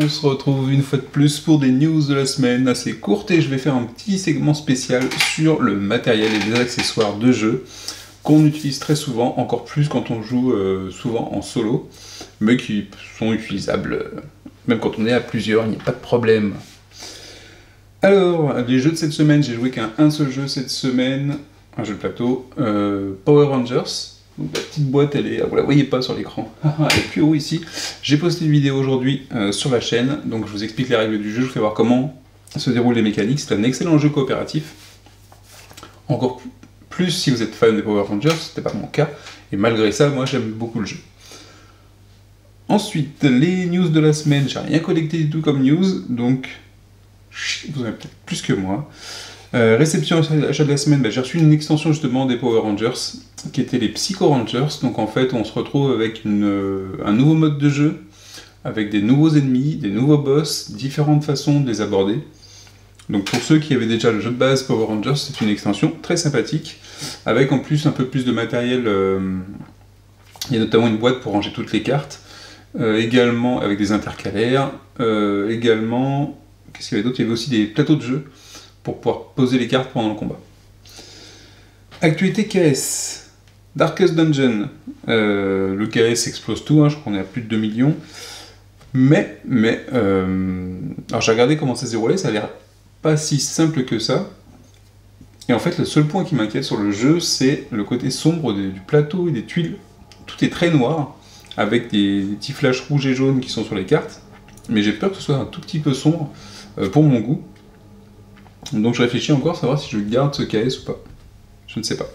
on se retrouve une fois de plus pour des news de la semaine assez courtes et je vais faire un petit segment spécial sur le matériel et les accessoires de jeu qu'on utilise très souvent, encore plus quand on joue souvent en solo, mais qui sont utilisables même quand on est à plusieurs, il n'y a pas de problème. Alors, les jeux de cette semaine, j'ai joué qu'à un seul jeu cette semaine, un jeu de plateau, Power Rangers. Donc la petite boîte, vous la voyez pas sur l'écran, elle est plus haut ici. J'ai posté une vidéo aujourd'hui sur la chaîne, donc je vous explique les règles du jeu, je vous fais voir comment se déroulent les mécaniques. C'est un excellent jeu coopératif, encore plus si vous êtes fan des Power Rangers, c'était pas mon cas, et malgré ça, moi j'aime beaucoup le jeu. Ensuite, les news de la semaine, j'ai rien collecté du tout comme news, donc vous en avez peut-être plus que moi. Réception achat de la semaine, j'ai reçu une extension justement des Power Rangers, qui étaient les Psycho Rangers, donc en fait on se retrouve avec un nouveau mode de jeu, avec des nouveaux ennemis, des nouveaux boss, différentes façons de les aborder. Donc pour ceux qui avaient déjà le jeu de base Power Rangers, c'est une extension très sympathique, avec en plus un peu plus de matériel, il y a notamment une boîte pour ranger toutes les cartes, également avec des intercalaires, également, qu'est-ce qu'il y avait d'autre? Il y avait aussi des plateaux de jeu, pour pouvoir poser les cartes pendant le combat. Actualité KS, Darkest Dungeon, le KS explose tout, je crois qu'on est à plus de 2 millions, alors j'ai regardé comment ça se déroulait, ça a l'air pas si simple que ça, et en fait le seul point qui m'inquiète sur le jeu, c'est le côté sombre du plateau et des tuiles, tout est très noir, avec des petits flashs rouges et jaunes qui sont sur les cartes, mais j'ai peur que ce soit un tout petit peu sombre pour mon goût. Donc je réfléchis encore à savoir si je garde ce KS ou pas. Je ne sais pas.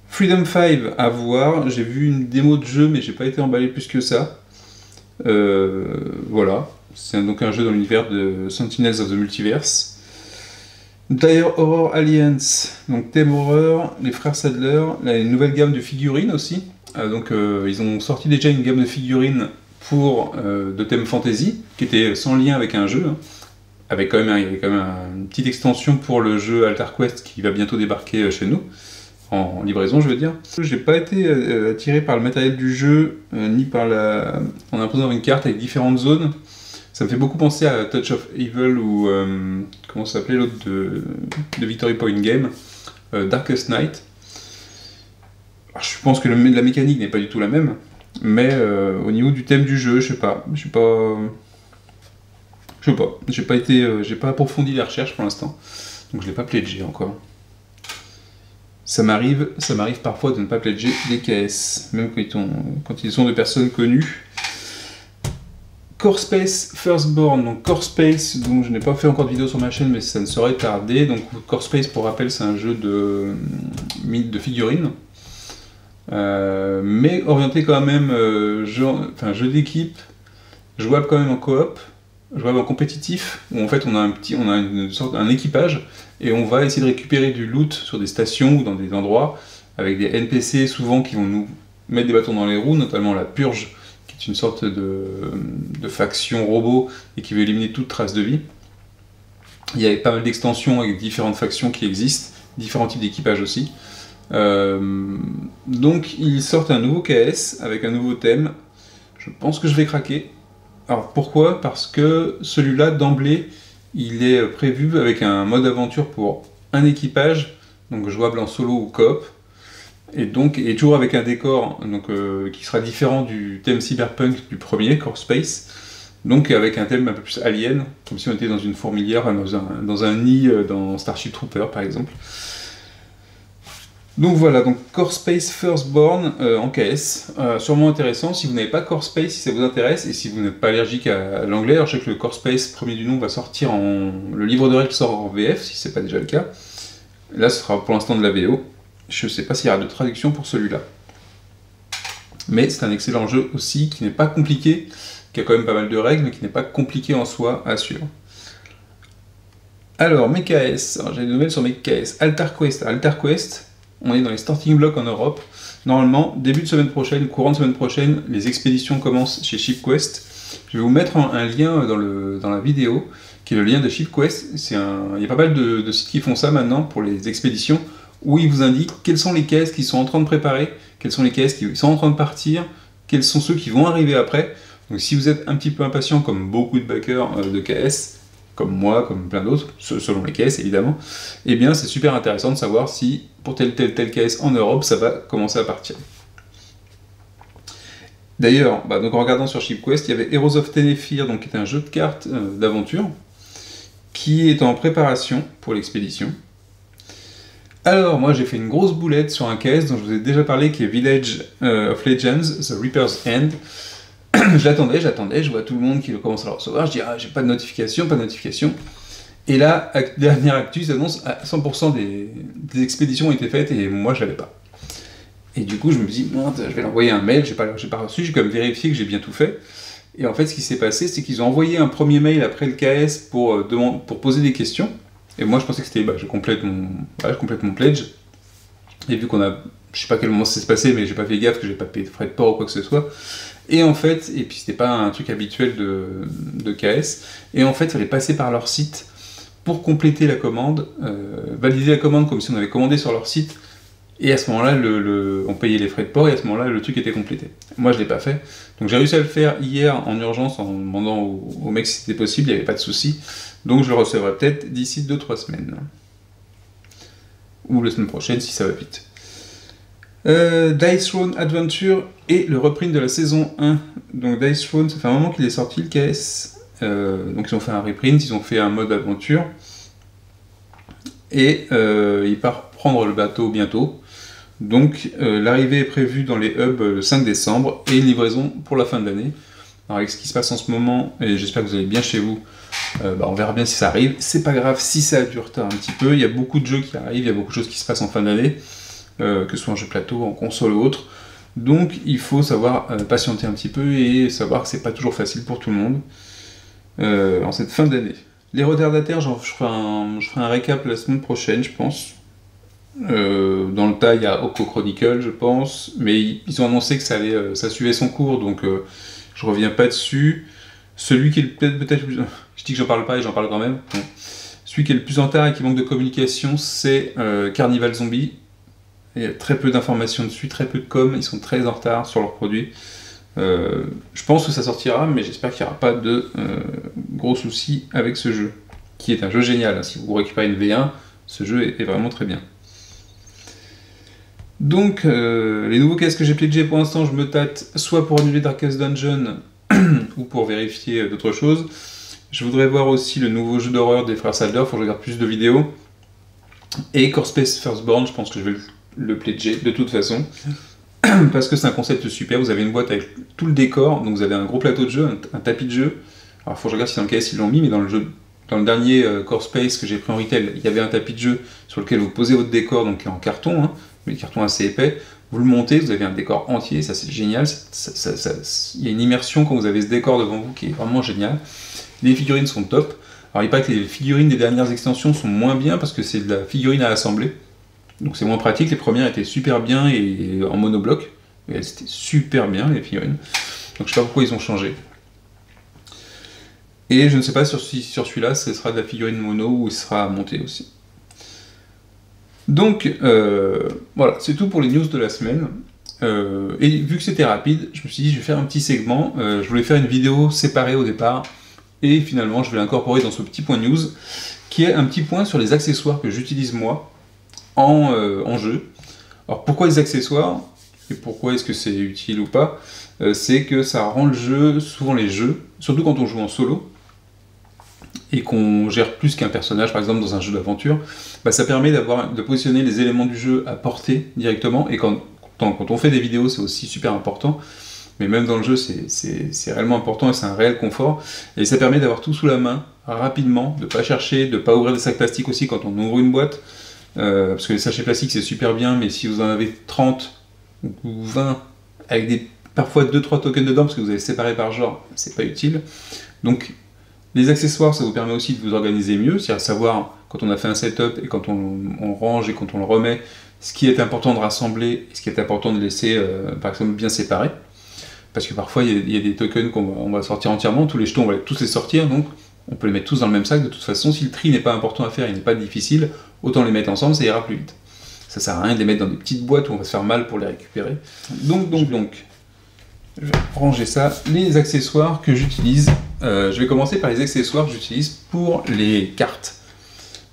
Freedom 5 à voir. J'ai vu une démo de jeu, mais j'ai pas été emballé plus que ça. Voilà. C'est donc un jeu dans l'univers de Sentinels of the Multiverse. Dire Horror Alliance. Donc thème horreur, les frères Sadler. Là, une nouvelle gamme de figurines aussi. Ils ont sorti déjà une gamme de figurines pour de thème fantasy, qui était sans lien avec un jeu. Il y avait quand même une petite extension pour le jeu Alter Quest qui va bientôt débarquer chez nous, en livraison je veux dire. J'ai pas été attiré par le matériel du jeu, ni par en imposant une carte avec différentes zones. Ça me fait beaucoup penser à Touch of Evil ou, comment ça s'appelait l'autre de Victory Point Game, Darkest Night. Alors, je pense que la mécanique n'est pas du tout la même, mais au niveau du thème du jeu, je sais pas, j'ai pas approfondi les recherches pour l'instant, donc je l'ai pas pledgé encore. Ça m'arrive parfois de ne pas pledger des KS, même quand ils sont de personnes connues. Core Space Firstborn, donc Core Space, dont je n'ai pas fait encore de vidéo sur ma chaîne, mais ça ne saurait tarder. Donc Core Space, pour rappel, c'est un jeu de figurines, mais orienté quand même, jeu d'équipe, jouable quand même en coop, jouable en compétitif, où en fait on a un équipage, et on va essayer de récupérer du loot sur des stations ou dans des endroits, avec des NPC souvent qui vont nous mettre des bâtons dans les roues, notamment la Purge, qui est une sorte de faction robot, et qui veut éliminer toute trace de vie. Il y a pas mal d'extensions avec différentes factions qui existent, différents types d'équipages aussi. Donc ils sortent un nouveau KS, avec un nouveau thème, je pense que je vais craquer. Alors pourquoi? Parce que celui-là, d'emblée, il est prévu avec un mode aventure pour un équipage, donc jouable en solo ou coop, et toujours avec un décor qui sera différent du thème cyberpunk du premier, Core Space, donc avec un thème un peu plus alien, comme si on était dans une fourmilière, dans un nid dans Starship Trooper par exemple. Donc voilà, donc Core Space Firstborn en KS, sûrement intéressant. Si vous n'avez pas Core Space, si ça vous intéresse, et si vous n'êtes pas allergique à l'anglais, alors je sais que le Core Space, premier du nom, va sortir le livre de règles sort en VF, si c'est pas déjà le cas. Là, ce sera pour l'instant de la VO. Je sais pas s'il y aura de traduction pour celui-là. Mais c'est un excellent jeu aussi, qui n'est pas compliqué, qui a quand même pas mal de règles, mais qui n'est pas compliqué en soi à suivre. Alors, mes KS, j'ai des nouvelles sur mes KS. Alter Quest, on est dans les starting blocks en Europe. Normalement, début de semaine prochaine, courant de semaine prochaine, les expéditions commencent chez ShipQuest. Je vais vous mettre un lien dans la vidéo, qui est le lien de ShipQuest. Il y a pas mal de sites qui font ça maintenant pour les expéditions, où ils vous indiquent quelles sont les caisses qui sont en train de préparer, quelles sont les caisses qui sont en train de partir, quels sont ceux qui vont arriver après. Donc si vous êtes un petit peu impatient, comme beaucoup de backers de KS, comme moi, comme plein d'autres, selon les KS évidemment, eh bien c'est super intéressant de savoir si pour tel KS en Europe, ça va commencer à partir. D'ailleurs, donc en regardant sur ShipQuest, il y avait Heroes of Tenefir, donc qui est un jeu de cartes d'aventure, qui est en préparation pour l'expédition. Alors, moi j'ai fait une grosse boulette sur un KS dont je vous ai déjà parlé, qui est Village of Legends, The Reaper's End. J'attendais, je vois tout le monde qui commence à le recevoir, je dis j'ai pas de notification. Et là, dernière actu, ça annonce à 100% des expéditions ont été faites et moi je l'avais pas. Et du coup je me dis, je vais l'envoyer un mail, j'ai pas reçu, j'ai quand même vérifié que j'ai bien tout fait. Et en fait ce qui s'est passé, c'est qu'ils ont envoyé un premier mail après le KS pour poser des questions. Et moi je pensais que c'était, je complète mon pledge. Et vu qu'on a, je sais pas à quel moment ça s'est passé, mais j'ai pas fait gaffe que j'ai pas payé de frais de port ou quoi que ce soit. Et en fait, et puis c'était pas un truc habituel de KS, et en fait il fallait passer par leur site pour compléter la commande, valider la commande comme si on avait commandé sur leur site, et à ce moment-là, on payait les frais de port, et à ce moment-là, le truc était complété. Moi, je l'ai pas fait. Donc j'ai réussi à le faire hier en urgence, en demandant au mec si c'était possible, il n'y avait pas de souci. Donc je le recevrai peut-être d'ici 2-3 semaines. Ou la semaine prochaine, si ça va vite. Dice Throne Adventure et le reprint de la saison 1. Donc Dice Throne, ça fait un moment qu'il est sorti, le KS. Donc ils ont fait un reprint, ils ont fait un mode aventure. Et il part prendre le bateau bientôt. Donc l'arrivée est prévue dans les hubs le 5 décembre et une livraison pour la fin de l'année. Alors avec ce qui se passe en ce moment, et j'espère que vous allez bien chez vous, on verra bien si ça arrive. C'est pas grave si ça a du retard un petit peu, il y a beaucoup de jeux qui arrivent, il y a beaucoup de choses qui se passent en fin d'année, que ce soit en jeu plateau, en console ou autre. Donc il faut savoir patienter un petit peu et savoir que c'est pas toujours facile pour tout le monde en cette fin d'année. Les retardataires, je ferai un récap la semaine prochaine, je pense. Dans le tas, il y a Oko Chronicle, je pense, mais ils ont annoncé que ça suivait son cours, donc je reviens pas dessus. Celui qui est peut-être plus... Je dis que j'en parle pas et j'en parle quand même. Bon. Celui qui est le plus en retard et qui manque de communication, c'est Carnival Zombie. Il y a très peu d'informations dessus, très peu de com, ils sont très en retard sur leurs produits. Je pense que ça sortira, mais j'espère qu'il n'y aura pas de gros soucis avec ce jeu, qui est un jeu génial. Si vous récupérez une V1, ce jeu est vraiment très bien. Donc, les nouveaux cases que j'ai pledgés pour l'instant, je me tâte soit pour annuler Darkest Dungeon ou pour vérifier d'autres choses. Je voudrais voir aussi le nouveau jeu d'horreur des frères Salder, il faut que je regarde plus de vidéos. Et Core Space Firstborn, je pense que je vais le pledger de toute façon. Parce que c'est un concept super, vous avez une boîte avec tout le décor, donc vous avez un gros plateau de jeu, un tapis de jeu. Alors il faut que je regarde si dans le KS ils l'ont mis, mais dans le dernier Core Space que j'ai pris en retail, il y avait un tapis de jeu sur lequel vous posez votre décor, donc en carton, mais carton assez épais, vous le montez, vous avez un décor entier, ça c'est génial, il y a une immersion quand vous avez ce décor devant vous qui est vraiment génial. Les figurines sont top. Alors il paraît que les figurines des dernières extensions sont moins bien parce que c'est de la figurine à assembler. Donc c'est moins pratique, les premières étaient super bien et en monobloc, et elles étaient super bien les figurines. Donc je sais pas pourquoi ils ont changé. Et je ne sais pas si sur celui-là ce sera de la figurine mono ou il sera monté aussi. Donc voilà, c'est tout pour les news de la semaine. Et vu que c'était rapide, je me suis dit je vais faire un petit segment. Je voulais faire une vidéo séparée au départ, et finalement je vais l'incorporer dans ce petit point news, qui est un petit point sur les accessoires que j'utilise moi en jeu. Alors pourquoi les accessoires et pourquoi est-ce que c'est utile ou pas, c'est que ça rend le jeu, souvent les jeux, surtout quand on joue en solo et qu'on gère plus qu'un personnage, par exemple dans un jeu d'aventure, ça permet de positionner les éléments du jeu à portée directement, et quand on fait des vidéos c'est aussi super important, mais même dans le jeu c'est réellement important et c'est un réel confort, et ça permet d'avoir tout sous la main rapidement, de ne pas chercher, de ne pas ouvrir des sacs plastiques aussi quand on ouvre une boîte, parce que les sachets plastiques c'est super bien, mais si vous en avez 30 ou 20 avec parfois 2-3 tokens dedans parce que vous avez séparé par genre, c'est pas utile. Donc les accessoires, ça vous permet aussi de vous organiser mieux, c'est-à-dire savoir quand on a fait un setup et quand on range et quand on le remet, ce qui est important de rassembler et ce qui est important de laisser par exemple bien séparé. Parce que parfois il y a des tokens qu'on va sortir entièrement, tous les jetons on va tous les sortir, donc on peut les mettre tous dans le même sac. De toute façon, si le tri n'est pas important à faire, il n'est pas difficile, autant les mettre ensemble, ça ira plus vite. Ça sert à rien de les mettre dans des petites boîtes où on va se faire mal pour les récupérer. Donc Je vais ranger ça. Les accessoires que j'utilise, je vais commencer par les accessoires que j'utilise pour les cartes.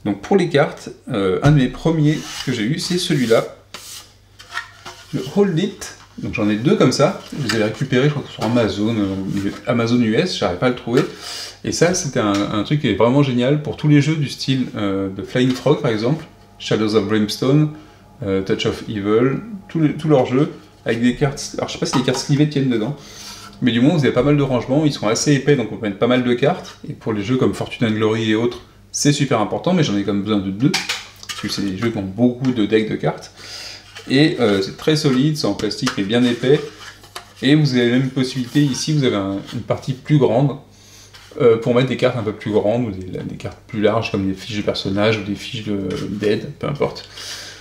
Donc pour les cartes, un de mes premiers que j'ai eu, c'est celui-là, le Hold It. Donc j'en ai deux comme ça, je les avais récupérés, je crois que sur Amazon, Amazon US, j'arrive pas à le trouver. Et ça, c'était un truc qui est vraiment génial pour tous les jeux du style de Flying Frog par exemple, Shadows of Brimstone, Touch of Evil, tous leurs jeux, avec des cartes, alors je sais pas si les cartes slivées tiennent dedans, mais du moins vous avez pas mal de rangements, ils sont assez épais donc on peut mettre pas mal de cartes, et pour les jeux comme Fortune and Glory et autres, c'est super important, mais j'en ai quand même besoin de deux, parce que c'est des jeux qui ont beaucoup de decks de cartes, et c'est très solide, c'est en plastique mais bien épais, et vous avez même une possibilité, ici vous avez une partie plus grande, pour mettre des cartes un peu plus grandes, ou des cartes plus larges, comme des fiches de personnages, ou des fiches d'aide, peu importe.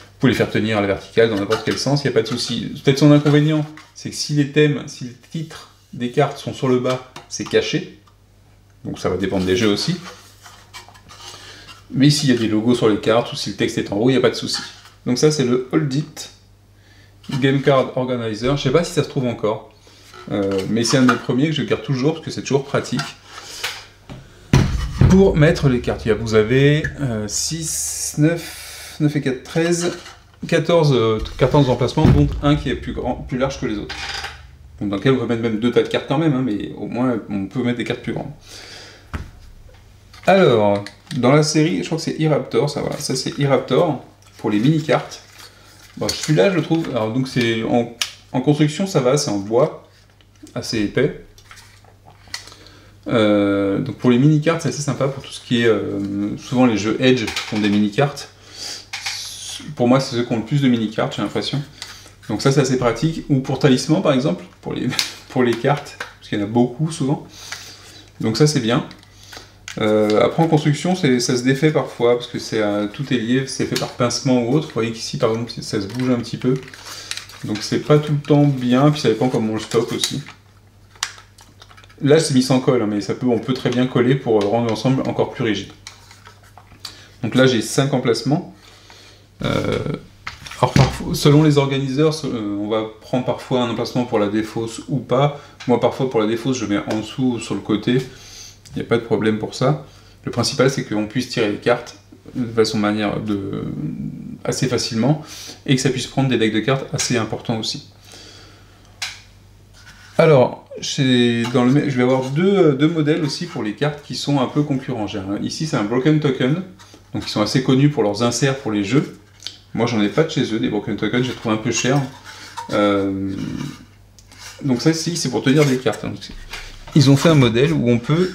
Vous pouvez les faire tenir à la verticale dans n'importe quel sens, il n'y a pas de souci. Peut-être son inconvénient, c'est que si les thèmes, si les titres des cartes sont sur le bas, c'est caché. Donc ça va dépendre des jeux aussi. Mais s'il y a des logos sur les cartes, ou si le texte est en haut, il n'y a pas de souci. Donc ça c'est le Hold It Game Card Organizer. Je sais pas si ça se trouve encore. Mais c'est un des premiers que je garde toujours, parce que c'est toujours pratique. Pour mettre les cartes, vous avez 6, 9 et 4, 13, 14 emplacements, dont un qui est plus large que les autres. Donc dans lequel on peut mettre même deux tas de cartes quand même, hein, mais au moins on peut mettre des cartes plus grandes. Alors, dans la série, je crois que c'est E-Raptor, ça voilà, ça c'est E-Raptor, pour les mini-cartes. Bon, celui-là je le trouve, alors donc c'est en construction ça va, c'est en bois, assez épais. Donc pour les mini-cartes c'est assez sympa pour tout ce qui est souvent les jeux Edge font des mini-cartes. Pour moi c'est ceux qui ont le plus de mini-cartes, j'ai l'impression. Donc ça c'est assez pratique. Ou pour talisman par exemple, pour les cartes, parce qu'il y en a beaucoup souvent. Donc ça c'est bien. Après en construction ça se défait parfois, parce que tout est lié, c'est fait par pincement ou autre. Vous voyez qu'ici par exemple ça se bouge un petit peu. Donc c'est pas tout le temps bien, puis ça dépend comment on le stocke aussi. Là c'est mis sans colle, hein, mais on peut très bien coller pour rendre l'ensemble encore plus rigide. Donc là j'ai 5 emplacements. Alors parfois, selon les organiseurs, on va prendre parfois un emplacement pour la défausse ou pas. Moi parfois pour la défausse je mets en dessous ou sur le côté. Il n'y a pas de problème pour ça. Le principal c'est qu'on puisse tirer les cartes de façon assez facilement et que ça puisse prendre des decks de cartes assez importants aussi. Alors, je vais avoir deux modèles aussi pour les cartes qui sont un peu concurrents. Ici, c'est un Broken Token, donc ils sont assez connus pour leurs inserts pour les jeux. Moi, j'en ai pas de chez eux, des Broken Tokens, je les trouve un peu chers. Donc ça, ici, c'est pour tenir des cartes. Ils ont fait un modèle où on peut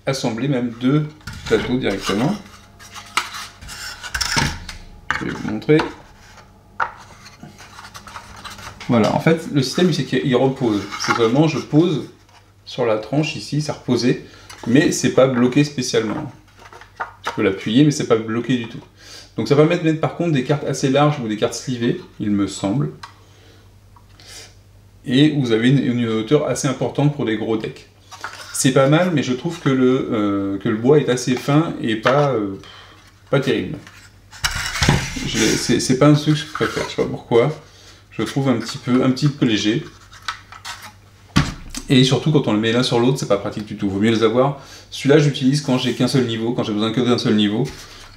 assembler même deux plateaux directement. Je vais vous montrer. Voilà, en fait, le système, c'est qu'il repose. C'est vraiment, je pose sur la tranche ici, c'est reposé, mais c'est pas bloqué spécialement. Je peux l'appuyer, mais c'est pas bloqué du tout. Donc ça va mettre par contre des cartes assez larges ou des cartes slivées, il me semble. Et vous avez une hauteur assez importante pour des gros decks. C'est pas mal, mais je trouve que le bois est assez fin et pas terrible. C'est pas un truc que je préfère, je sais pas pourquoi. Je le trouve un petit peu léger. Et surtout quand on le met l'un sur l'autre, c'est pas pratique du tout. Vaut mieux les avoir. Celui-là, j'utilise quand j'ai qu'un seul niveau, quand j'ai besoin que d'un seul niveau.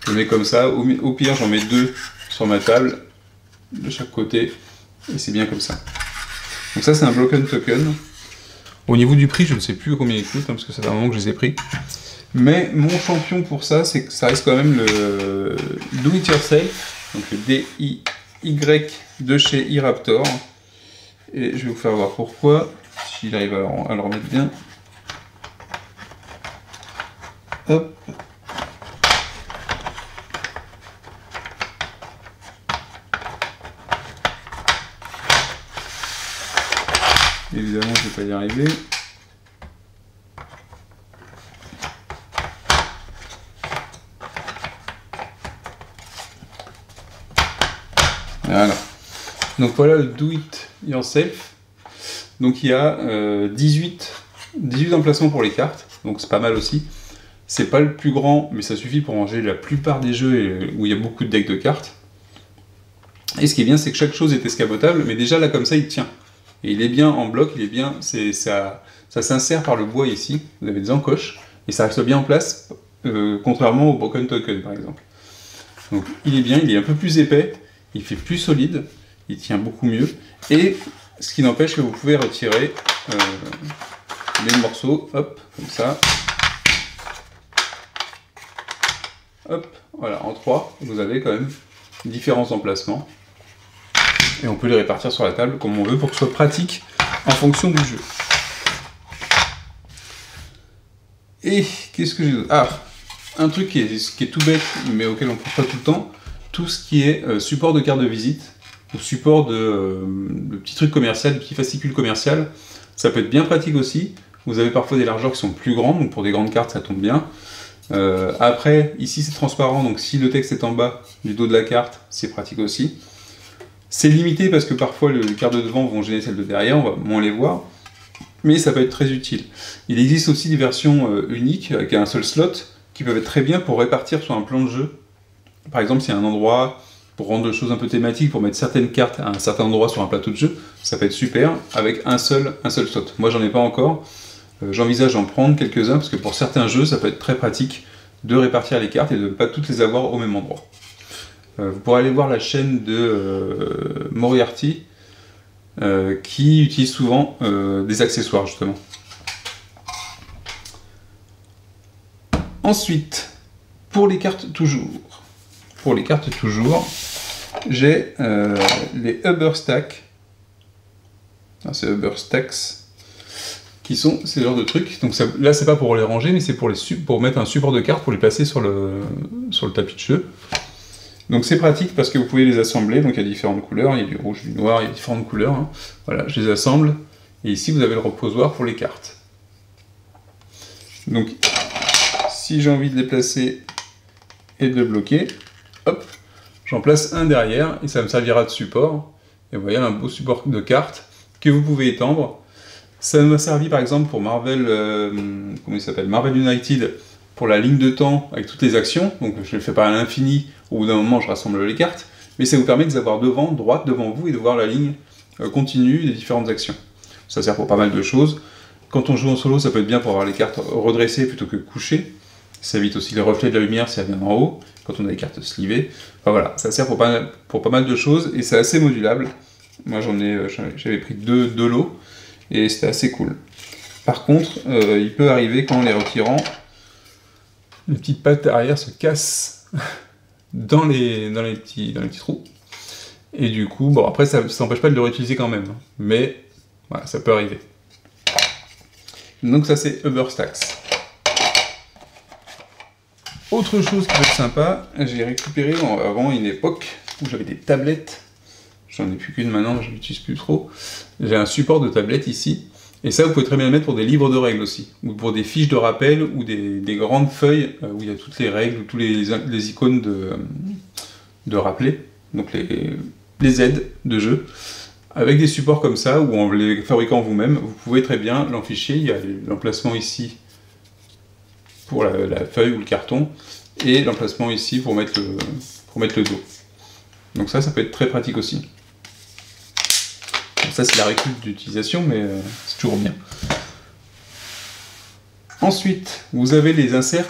Je le mets comme ça. Au pire, j'en mets deux sur ma table, de chaque côté. Et c'est bien comme ça. Donc ça, c'est un Broken Token. Au niveau du prix, je ne sais plus combien il coûte, hein, parce que ça fait un moment que je les ai pris. Mais mon champion pour ça, c'est que ça reste quand même le Do It Yourself. Donc le DIY de chez E-Raptor. Et je vais vous faire voir pourquoi, s'il arrive à le remettre bien. Hop. Évidemment, je ne vais pas y arriver. Voilà. Donc voilà le Do It Yourself. Donc il y a 18 emplacements pour les cartes, donc c'est pas mal aussi. C'est pas le plus grand, mais ça suffit pour ranger la plupart des jeux où il y a beaucoup de decks de cartes. Et ce qui est bien, c'est que chaque chose est escamotable, mais déjà là comme ça il tient. Et il est bien en bloc, il est bien, ça s'insère par le bois ici, vous avez des encoches, et ça reste bien en place, contrairement au Broken Token par exemple. Donc il est bien, il est un peu plus épais, il fait plus solide, il tient beaucoup mieux, et ce qui n'empêche que vous pouvez retirer les morceaux, hop, comme ça, hop, voilà, en 3, vous avez quand même différents emplacements, et on peut les répartir sur la table comme on veut pour que ce soit pratique en fonction du jeu. Et qu'est-ce que j'ai d'autre? Ah, un truc qui est tout bête, mais auquel on ne pense pas tout le temps, tout ce qui est support de carte de visite, ou support de petits trucs commerciaux, de petits fascicules commerciaux, ça peut être bien pratique aussi. Vous avez parfois des largeurs qui sont plus grandes, donc pour des grandes cartes ça tombe bien. Après, ici c'est transparent, donc si le texte est en bas du dos de la carte, c'est pratique aussi. C'est limité parce que parfois les cartes de devant vont gêner celles de derrière, on va moins les voir, mais ça peut être très utile. Il existe aussi des versions uniques avec un seul slot qui peuvent être très bien pour répartir sur un plan de jeu. Par exemple, s'il y a un endroit pour rendre les choses un peu thématiques, pour mettre certaines cartes à un certain endroit sur un plateau de jeu, ça peut être super avec un seul slot. Moi j'en ai pas encore, j'envisage d'en prendre quelques-uns parce que pour certains jeux ça peut être très pratique de répartir les cartes et de ne pas toutes les avoir au même endroit. Vous pourrez aller voir la chaîne de Moriarty qui utilise souvent des accessoires justement. Ensuite, pour les cartes toujours, j'ai les Uber Stacks, c'est Uber Stacks, qui sont ces genres de trucs. Donc ça, là c'est pas pour les ranger, mais c'est pour mettre un support de cartes pour les placer sur le tapis de jeu. Donc c'est pratique parce que vous pouvez les assembler, donc il y a différentes couleurs, il y a du rouge, du noir, il y a différentes couleurs. Hein. Voilà, je les assemble, et ici vous avez le reposoir pour les cartes. Donc si j'ai envie de les placer et de le bloquer, hop, j'en place un derrière et ça me servira de support. Et vous voyez un beau support de cartes que vous pouvez étendre. Ça m'a servi par exemple pour Marvel, comment il s'appelle, Marvel United, pour la ligne de temps avec toutes les actions. Donc je le fais pas à l'infini, au bout d'un moment je rassemble les cartes, mais ça vous permet de les avoir droite devant vous et de voir la ligne continue des différentes actions. Ça sert pour pas mal de choses. Quand on joue en solo, ça peut être bien pour avoir les cartes redressées plutôt que couchées. Ça évite aussi les reflets de la lumière si elle vient en haut, quand on a des cartes slivées. Enfin voilà, ça sert pour pas mal de choses, et c'est assez modulable. Moi j'avais pris deux lots, et c'était assez cool. Par contre, il peut arriver qu'en les retirant, les petites pattes arrière se cassent dans les petits trous. Et du coup, bon après ça n'empêche pas de le réutiliser quand même, mais voilà, ça peut arriver. Donc ça c'est Uber Stacks. Autre chose qui peut être sympa, j'ai récupéré avant une époque où j'avais des tablettes, j'en ai plus qu'une maintenant, je l'utilise plus trop, j'ai un support de tablette ici, et ça vous pouvez très bien le mettre pour des livres de règles aussi, ou pour des fiches de rappel, ou des grandes feuilles où il y a toutes les règles, ou tous les icônes de rappel, donc les aides de jeu, avec des supports comme ça, ou en les fabriquant vous-même, vous pouvez très bien l'enficher, il y a l'emplacement ici, pour la feuille ou le carton, et l'emplacement ici pour mettre le dos. Donc ça peut être très pratique aussi. Donc ça c'est la récup d'utilisation, mais c'est toujours bien. Ensuite, vous avez les inserts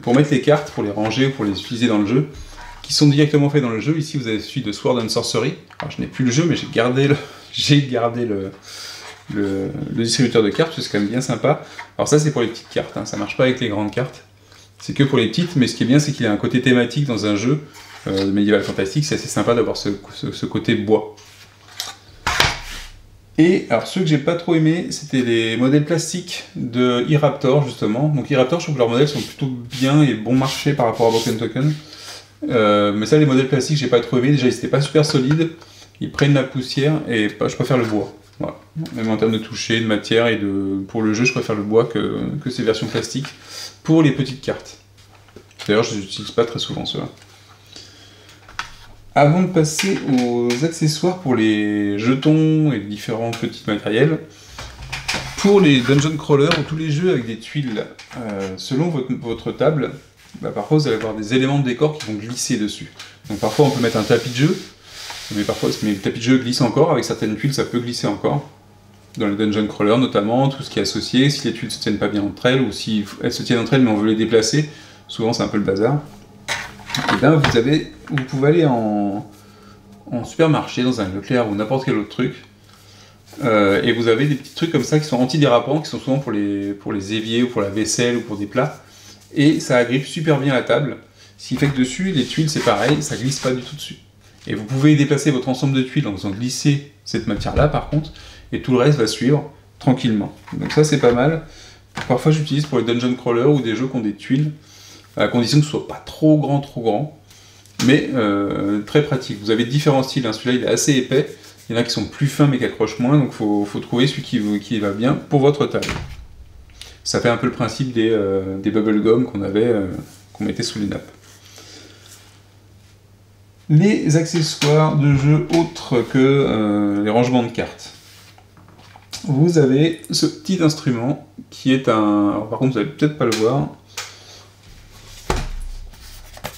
pour mettre les cartes, pour les ranger ou pour les utiliser dans le jeu, qui sont directement faits dans le jeu. Ici vous avez celui de Sword and Sorcery. Alors je n'ai plus le jeu, mais j'ai gardé le distributeur de cartes, c'est quand même bien sympa. Alors ça c'est pour les petites cartes, hein. Ça marche pas avec les grandes cartes, c'est que pour les petites, mais ce qui est bien c'est qu'il a un côté thématique dans un jeu de médiéval fantastique, c'est assez sympa d'avoir ce côté bois. Et alors ceux que j'ai pas trop aimé, c'était les modèles plastiques de E-Raptor justement. Donc E-Raptor, je trouve que leurs modèles sont plutôt bien et bon marché par rapport à Broken Token. Mais ça les modèles plastiques j'ai pas trop aimé, déjà ils étaient pas super solides, ils prennent la poussière et je préfère le bois. Voilà. Même en termes de toucher, de matière et pour le jeu, je préfère le bois que ces versions plastiques pour les petites cartes. D'ailleurs, je les utilise pas très souvent ceux-là. Avant de passer aux accessoires pour les jetons et différents petits matériels, pour les dungeon crawlers ou tous les jeux avec des tuiles, selon votre table, parfois vous allez avoir des éléments de décor qui vont glisser dessus. Donc parfois on peut mettre un tapis de jeu, Mais parfois, mais le tapis de jeu glisse encore, avec certaines tuiles ça peut glisser encore. Dans les dungeon crawlers notamment, tout ce qui est associé, si les tuiles se tiennent pas bien entre elles, ou si elles se tiennent entre elles mais on veut les déplacer, souvent c'est un peu le bazar. Et bien vous pouvez aller en supermarché, dans un Leclerc ou n'importe quel autre truc, et vous avez des petits trucs comme ça qui sont antidérapants, qui sont souvent pour les éviers ou pour la vaisselle ou pour des plats, et ça agrippe super bien la table, ce qui fait que dessus, les tuiles c'est pareil, ça glisse pas du tout dessus. Et vous pouvez déplacer votre ensemble de tuiles en faisant glisser cette matière-là par contre, et tout le reste va suivre tranquillement. Donc ça c'est pas mal. Parfois j'utilise pour les dungeon crawlers ou des jeux qui ont des tuiles, à condition que ce soit pas trop grand, mais très pratique. Vous avez différents styles, hein. Celui-là il est assez épais, il y en a qui sont plus fins mais qui accrochent moins, donc faut trouver celui qui va bien pour votre table. Ça fait un peu le principe des bubblegum qu'on mettait sous les nappes. Les accessoires de jeu autres que les rangements de cartes. Vous avez ce petit instrument qui est un... Alors, par contre vous n'allez peut-être pas le voir.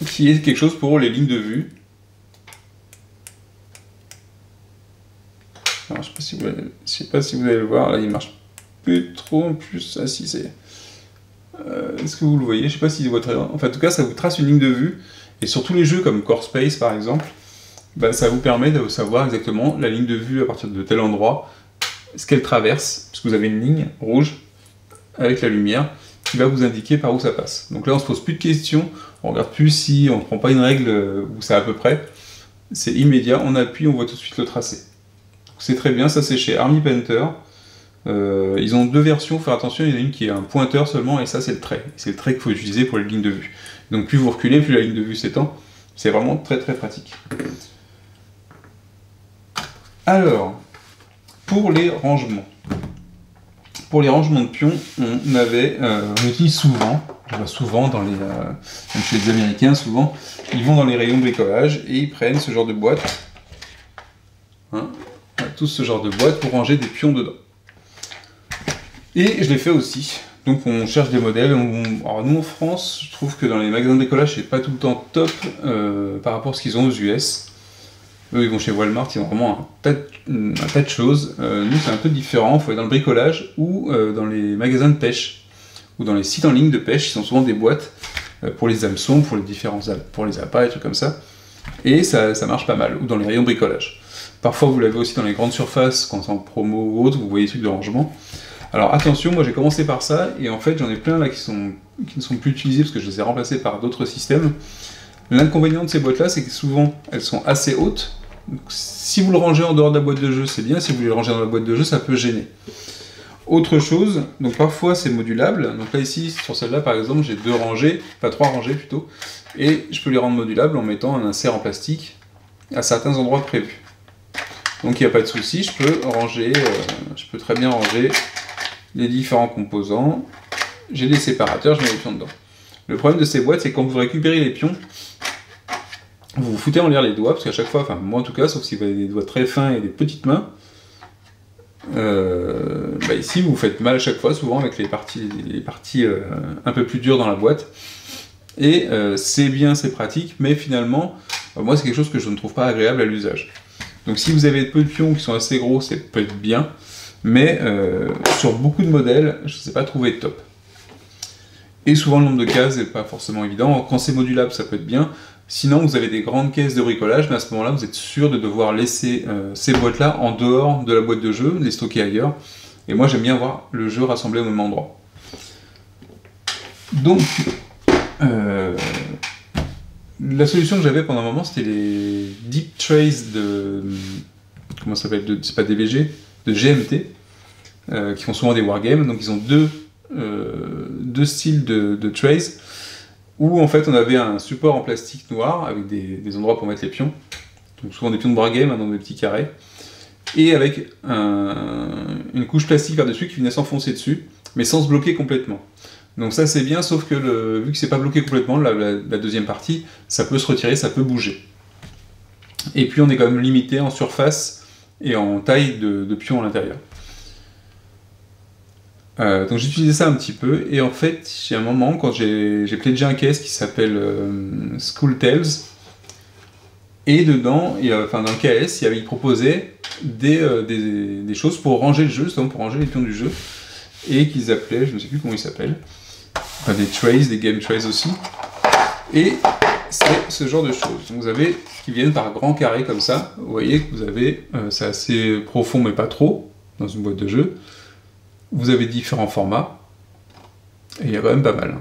Qui est quelque chose pour les lignes de vue. Alors, je sais pas si vous allez le voir, là il marche plus trop en plus. Ah si, c'est... Est-ce que vous le voyez? Je sais pas si votre... Enfin en tout cas ça vous trace une ligne de vue. Et sur tous les jeux comme Core Space par exemple, bah, ça vous permet de savoir exactement la ligne de vue à partir de tel endroit, ce qu'elle traverse, parce que vous avez une ligne rouge avec la lumière qui va vous indiquer par où ça passe. Donc là on se pose plus de questions, on regarde plus si on ne prend pas une règle où c'est à peu près, c'est immédiat, on appuie, on voit tout de suite le tracé. C'est très bien, ça c'est chez Army Painter. Ils ont deux versions, faut faire attention, il y en a une qui est un pointeur seulement et ça c'est le trait. C'est le trait qu'il faut utiliser pour les lignes de vue. Donc plus vous reculez, plus la ligne de vue s'étend. C'est vraiment très pratique. Alors, pour les rangements. Pour les rangements de pions, on utilise souvent, je vois souvent dans les, même chez les Américains, souvent, ils vont dans les rayons bricolage et ils prennent ce genre de boîte, hein, tout ce genre de boîte pour ranger des pions dedans. Et je l'ai fait aussi. Donc on cherche des modèles. Alors nous en France, je trouve que dans les magasins de bricolage, c'est pas tout le temps top par rapport à ce qu'ils ont aux US. Eux, ils vont chez Walmart, ils ont vraiment un tas de choses. Nous, c'est un peu différent. Il faut aller dans le bricolage ou dans les magasins de pêche ou dans les sites en ligne de pêche. Ils ont souvent des boîtes pour les hameçons, pour les appâts, et trucs comme ça. Et ça marche pas mal. Ou dans les rayons bricolage. Parfois, vous l'avez aussi dans les grandes surfaces, quand c'est en promo ou autre, vous voyez des trucs de rangement. Alors attention, moi j'ai commencé par ça, et en fait j'en ai plein là qui ne sont plus utilisés parce que je les ai remplacés par d'autres systèmes. L'inconvénient de ces boîtes là, c'est que souvent elles sont assez hautes. Donc, si vous le rangez en dehors de la boîte de jeu, c'est bien, si vous le rangez dans la boîte de jeu, ça peut gêner. Autre chose, donc parfois c'est modulable, donc là ici, sur celle-là par exemple, j'ai 2 rangées, enfin 3 rangées plutôt, et je peux les rendre modulables en mettant un insert en plastique à certains endroits prévus. Donc il n'y a pas de souci, je peux très bien ranger les différents composants, j'ai des séparateurs, je mets les pions dedans. Le problème de ces boîtes, c'est que quand vous récupérez les pions, vous vous foutez en l'air les doigts, parce qu'à chaque fois, enfin moi en tout cas, sauf si vous avez des doigts très fins et des petites mains, ici vous vous faites mal à chaque fois, souvent avec les parties un peu plus dures dans la boîte. Et c'est bien, c'est pratique, mais finalement, moi c'est quelque chose que je ne trouve pas agréable à l'usage. Donc si vous avez peu de pions qui sont assez gros, c'est peut-être bien, mais sur beaucoup de modèles, je ne sais pas trouver top. Et souvent le nombre de cases n'est pas forcément évident. Quand c'est modulable, ça peut être bien. Sinon, vous avez des grandes caisses de bricolage, mais à ce moment-là, vous êtes sûr de devoir laisser ces boîtes-là en dehors de la boîte de jeu, les stocker ailleurs. Et moi, j'aime bien voir le jeu rassemblé au même endroit. Donc, la solution que j'avais pendant un moment, c'était les Deep Trays de... Comment ça s'appelle? C'est pas DBG, de GMT, qui font souvent des wargames. Donc, ils ont deux styles de trays, où en fait on avait un support en plastique noir avec des endroits pour mettre les pions, donc souvent des pions de wargame, hein, dans des petits carrés, et avec une couche plastique par-dessus qui venait s'enfoncer dessus, mais sans se bloquer complètement. Donc ça c'est bien, sauf que vu que c'est pas bloqué complètement, la deuxième partie, ça peut se retirer, ça peut bouger. Et puis on est quand même limité en surface et en taille de pions à l'intérieur. Donc j'ai utilisé ça un petit peu, et en fait, j'ai un moment, quand j'ai pledgé un case qui s'appelle School Tales, Et dedans, enfin dans le KS, il proposait des choses pour ranger le jeu, justement pour ranger les pions du jeu, et qu'ils appelaient, je ne sais plus comment ils s'appellent, enfin des trays, des game trays aussi. Et c'est ce genre de choses. Donc vous avez qui viennent par grands carrés comme ça. Vous voyez que vous avez, c'est assez profond mais pas trop dans une boîte de jeu. Vous avez différents formats et il y a quand même pas mal.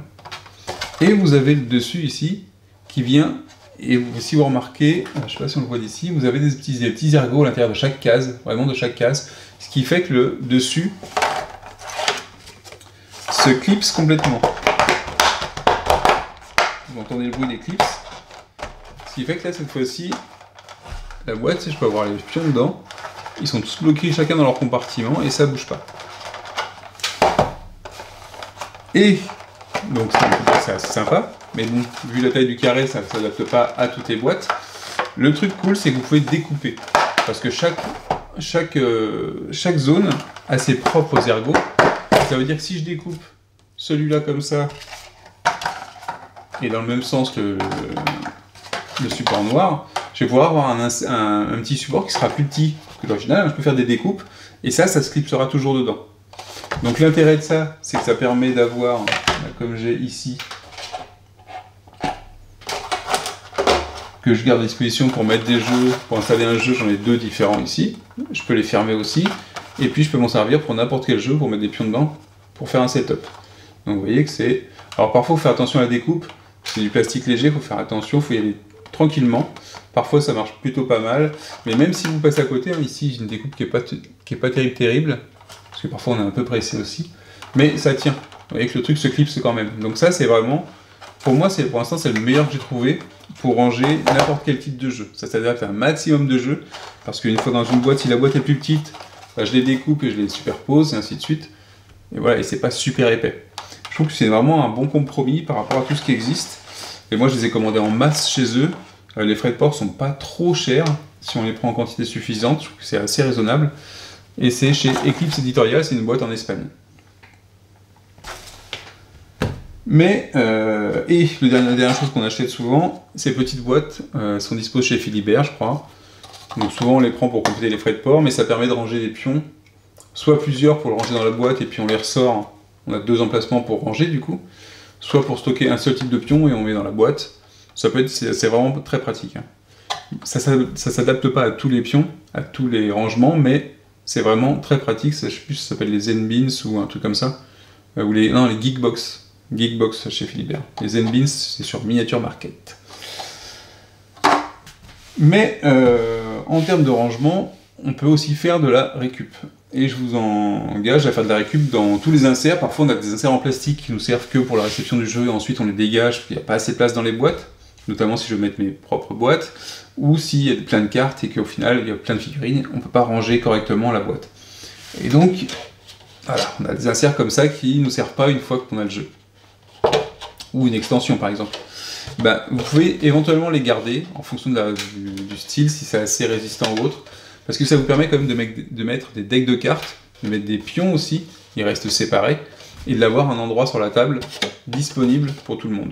Et vous avez le dessus ici qui vient. Et si vous remarquez, je ne sais pas si on le voit d'ici, vous avez des petits ergots à l'intérieur de chaque case, vraiment de chaque case, ce qui fait que le dessus se clipse complètement. Vous entendez le bruit des clips. Ce qui fait que là, cette fois-ci, la boîte, si je peux avoir les pions dedans, ils sont tous bloqués chacun dans leur compartiment et ça bouge pas. Et donc c'est assez sympa, mais bon, vu la taille du carré, ça ne s'adapte pas à toutes les boîtes. Le truc cool, c'est que vous pouvez découper, parce que chaque zone a ses propres ergots. Ça veut dire que si je découpe celui-là comme ça, et dans le même sens que le support noir, je vais pouvoir avoir un petit support qui sera plus petit que l'original. Je peux faire des découpes, et ça se clipsera toujours dedans. Donc l'intérêt de ça, c'est que ça permet d'avoir, comme j'ai ici, que je garde à disposition pour mettre des jeux, pour installer un jeu, j'en ai deux différents ici. Je peux les fermer aussi, et puis je peux m'en servir pour n'importe quel jeu, pour mettre des pions dedans, pour faire un setup. Donc vous voyez que c'est... Alors parfois il faut faire attention à la découpe, c'est du plastique léger, il faut faire attention, il faut y aller tranquillement. Parfois ça marche plutôt pas mal, mais même si vous passez à côté, hein, ici j'ai une découpe qui est pas terrible, parce que parfois on est un peu pressé aussi, mais ça tient. Vous voyez que le truc se clipse quand même. Donc ça c'est vraiment, pour moi pour l'instant c'est le meilleur que j'ai trouvé pour ranger n'importe quel type de jeu. Ça s'adapte à un maximum de jeux, parce qu'une fois dans une boîte, si la boîte est plus petite, bah, je les découpe et je les superpose et ainsi de suite. Et voilà, et c'est pas super épais. Je trouve que c'est vraiment un bon compromis par rapport à tout ce qui existe. Et moi je les ai commandés en masse chez eux. Les frais de port sont pas trop chers si on les prend en quantité suffisante. Je trouve que c'est assez raisonnable. Et c'est chez Eclipse Editorial, c'est une boîte en Espagne. Mais, et la dernière chose qu'on achète souvent, ces petites boîtes sont disposées chez Philibert, je crois. Donc souvent on les prend pour compléter les frais de port, mais ça permet de ranger des pions, soit plusieurs pour le ranger dans la boîte et puis on les ressort, on a deux emplacements pour ranger du coup, soit pour stocker un seul type de pion et on met dans la boîte. Ça peut être, c'est vraiment très pratique. Hein. Ça s'adapte pas à tous les pions, à tous les rangements, mais c'est vraiment très pratique. Je sais plus si ça s'appelle les Zenbins ou un truc comme ça, ou les Geekbox. Geekbox chez Philibert. Les Zenbins, c'est sur Miniature Market. Mais en termes de rangement, on peut aussi faire de la récup. Et je vous engage à faire de la récup dans tous les inserts. Parfois on a des inserts en plastique qui nous servent que pour la réception du jeu et ensuite on les dégage parce qu'il n'y a pas assez de place dans les boîtes, notamment si je veux mettre mes propres boîtes, ou s'il y a plein de cartes et qu'au final il y a plein de figurines, on ne peut pas ranger correctement la boîte. Et donc, voilà, on a des inserts comme ça qui ne nous servent pas une fois qu'on a le jeu. Ou une extension par exemple. Bah, vous pouvez éventuellement les garder en fonction du style, si c'est assez résistant ou autre, parce que ça vous permet quand même de mettre des decks de cartes, de mettre des pions aussi, ils restent séparés, et de l'avoir un endroit sur la table disponible pour tout le monde.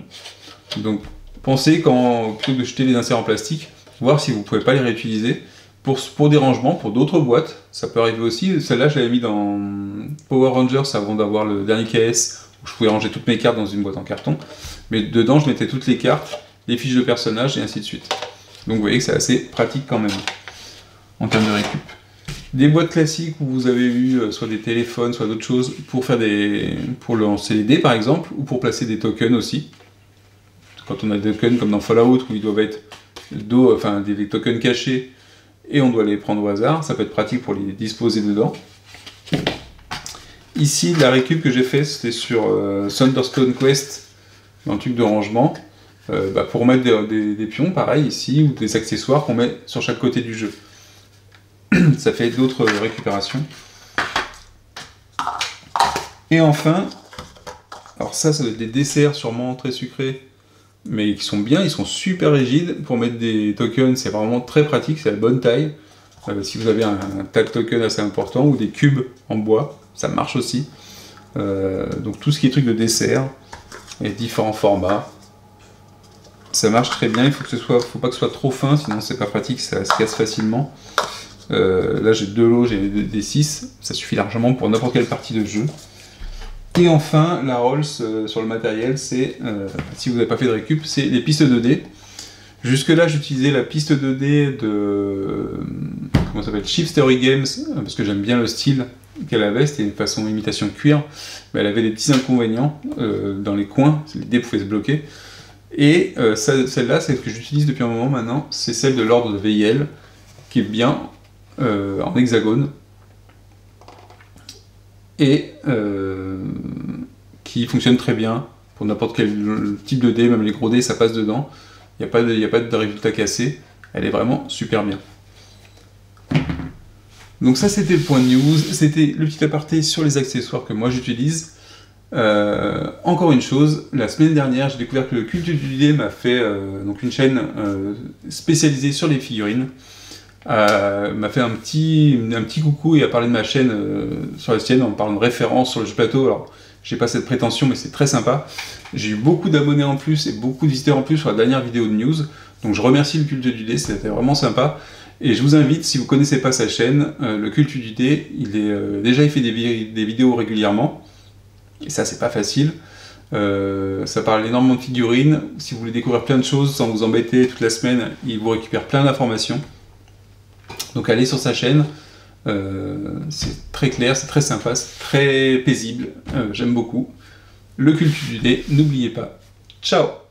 Donc pensez, plutôt que de jeter les inserts en plastique, voir si vous ne pouvez pas les réutiliser pour des rangements, pour d'autres boîtes, ça peut arriver aussi. Celle-là, je l'avais mis dans Power Rangers avant d'avoir le dernier KS, où je pouvais ranger toutes mes cartes dans une boîte en carton, mais dedans je mettais toutes les cartes, les fiches de personnages et ainsi de suite. Donc vous voyez que c'est assez pratique quand même, en termes de récup. Des boîtes classiques où vous avez eu soit des téléphones, soit d'autres choses, pour lancer les dés par exemple, ou pour placer des tokens aussi. Quand on a des tokens comme dans Fallout, où ils doivent être des tokens cachés, et on doit les prendre au hasard, ça peut être pratique pour les disposer dedans. Ici, la récup que j'ai fait, c'était sur Thunderstone Quest, un truc de rangement, pour mettre des pions, pareil, ici, ou des accessoires qu'on met sur chaque côté du jeu. Ça fait d'autres récupérations. Et enfin, alors ça doit être des desserts sûrement très sucrés, mais qui sont bien, ils sont super rigides. Pour mettre des tokens, c'est vraiment très pratique, c'est la bonne taille. Si vous avez un tas de tokens assez important, ou des cubes en bois, ça marche aussi. Donc tout ce qui est truc de dessert, et différents formats. Ça marche très bien, faut pas que ce soit trop fin, sinon c'est pas pratique, ça se casse facilement. Là j'ai 2 lots, j'ai des 6, ça suffit largement pour n'importe quelle partie de jeu. Et enfin, la Rolls sur le matériel, c'est, si vous n'avez pas fait de récup, c'est les pistes 2D. Jusque là j'utilisais la piste 2D de comment ça s'appelle, Shift Story Games, parce que j'aime bien le style qu'elle avait, c'était une façon imitation cuir, mais elle avait des petits inconvénients dans les coins, les dés pouvaient se bloquer. Et celle-là, celle que j'utilise depuis un moment maintenant, c'est celle de l'ordre de VIL, qui est bien en hexagone, et qui fonctionne très bien pour n'importe quel type de dés, même les gros dés, ça passe dedans. Il n'y a pas de résultat cassé, elle est vraiment super bien. Donc ça c'était le point de news, c'était le petit aparté sur les accessoires que moi j'utilise. Encore une chose, la semaine dernière j'ai découvert que le Culte du Dé m'a fait donc une chaîne spécialisée sur les figurines. M'a fait un petit coucou et a parlé de ma chaîne sur la sienne en parlant de références sur le jeu plateau. Alors j'ai pas cette prétention mais c'est très sympa. J'ai eu beaucoup d'abonnés en plus et beaucoup de visiteurs en plus sur la dernière vidéo de news. Donc je remercie le Culte du Dé, c'était vraiment sympa. Et je vous invite, si vous ne connaissez pas sa chaîne, le Culte du Dé, déjà il fait des vidéos régulièrement. Et ça c'est pas facile. Ça parle énormément de figurines. Si vous voulez découvrir plein de choses sans vous embêter toute la semaine, il vous récupère plein d'informations. Donc allez sur sa chaîne, c'est très clair, c'est très sympa, c'est très paisible, j'aime beaucoup. Le Culte du Dé, n'oubliez pas. Ciao!